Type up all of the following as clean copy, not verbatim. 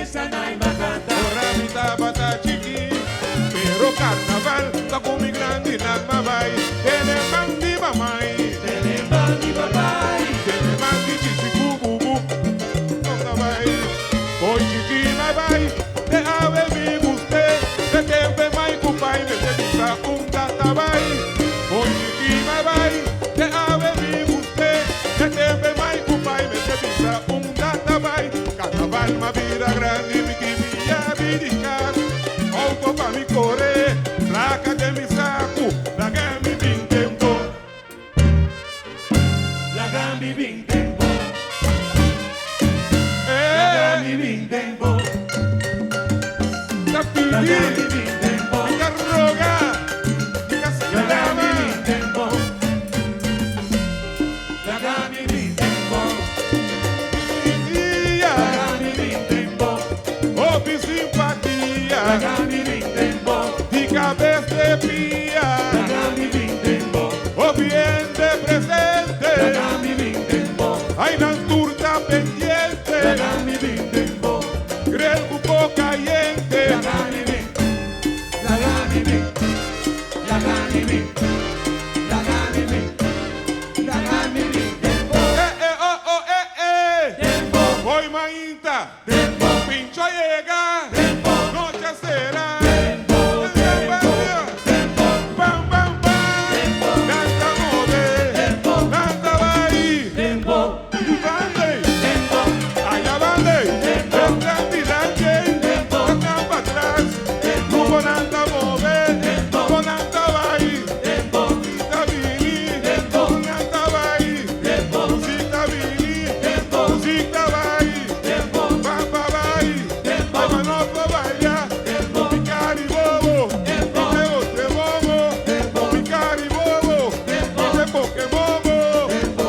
esa naima canta. Ramita bata chiqui, pero carnaval, la comi grande na mamai, tiene mandi mamai, Tene mandi babai, tiene mandi chichi bubu, no cabai, hoy chiqui mai bai, te ave mi guste, te tempe mai cupai, me te disa un tatabai, hoy chiqui mai bai, te ave mi guste, te tempe mai cupai, me te disa un tatabai, carnaval ma vira grande, mi quimia vidicar, auto pa mi correr, placa de mi saco, la gami bin tempo, la gambi bin tempo, la gambi bin tempo, la la pidi, gambi bin tempo, la roga, la la gambi salama, bin tempo, la gambi bin tempo, dia, la gambi bin tempo, obi la simpatia, gambi bin tempo, de cabeça de pia, la gambi bin tempo, obiente la presente, gambi bin tempo, ai na turta la pendiente, gambi bin tempo, grel cupo caliente, la gambi bin, la gambi bin, la gambi bin, la gambi bin, la gambi bin tempo, tempo, oi mainta, tempo, pincho llega, tempo, noche será, tempo, tempo, tempo, bam bam bam, tempo, nada move, tempo, nada vai, tempo, bande, tempo, allá bande, Tempo. entra tirante, Tempo. anda para atrás, como nada move, Tempo. como nada vai, tempo, música vini, Tempo. nada vai, tempo, música vini, Tempo. música vai, tempo, papa vai, Tempo. vai manopo vai, Tempo. picari bobo, Tempo. te bobo, Tempo. picari bobo, Tempo. te pokemobo, tempo,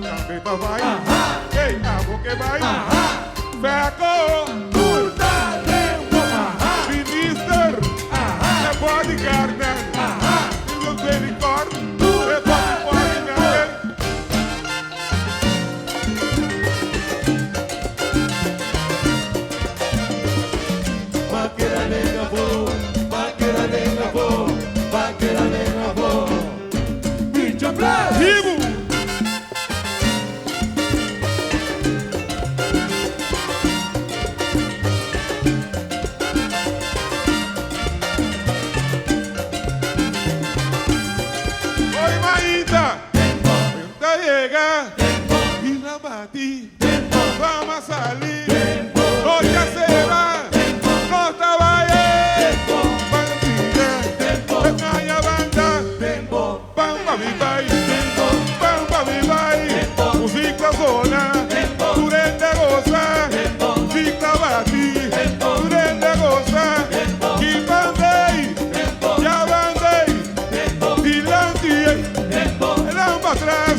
Cafeta vai, Ahá. ei, abo que vai, Ahá. Feco, curta, tempo, Minister, Ahá. é bodyguard, né? Ahá. E não tem licor, é bodyguard, né? vaquera negra vou, vaquera negra vou, vaquera negra vou, bicho blast, Vivo! Oi, Maíta! Venta llega y la batí. Vamos a salir. Noche se va. No estaba ahí. Bandida. Pequeña banda. tempo, Pampa mi país. Pampa mi país. Música zona. Durende goza. Música batí. Durende goza. Y bandei. Ya bandei. Dilante. Lamba atrás.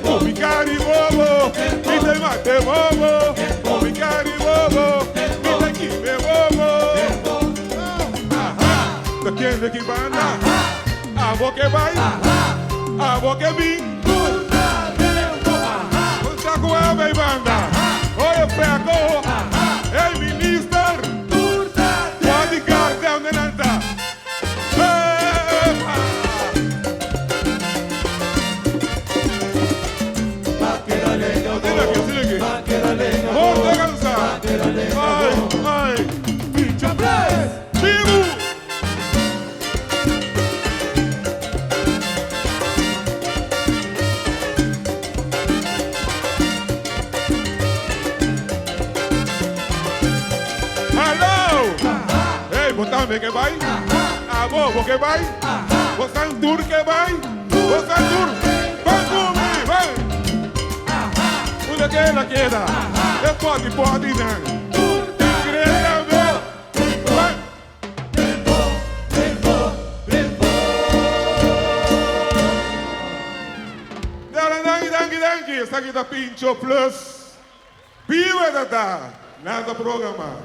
O picari bobo. Y te mate bobo. O picari bobo. Y te quime bobo. ¿De quién de qué banda? A vos que vai. A vos que vi. curta, tempo, Un saco a mi banda. Oye, Feco. El minister. curta, Bodyguard de donde anda. vaquera negra Dile aquí, dile aquí. vaquera negra Morte cansada. vaquera negra Ay, ay. bicho blast, Vivo. Alô! Ei, botame que vai. A bobo que vai. O Santur que vai. O Santur. Vai comigo, vai. Onde que ela queda? É pode, né? Igreja, meu. Vai. tempo, tempo, tempo, Dangue, essa aqui da Pincho Plus. Piva da nada programa.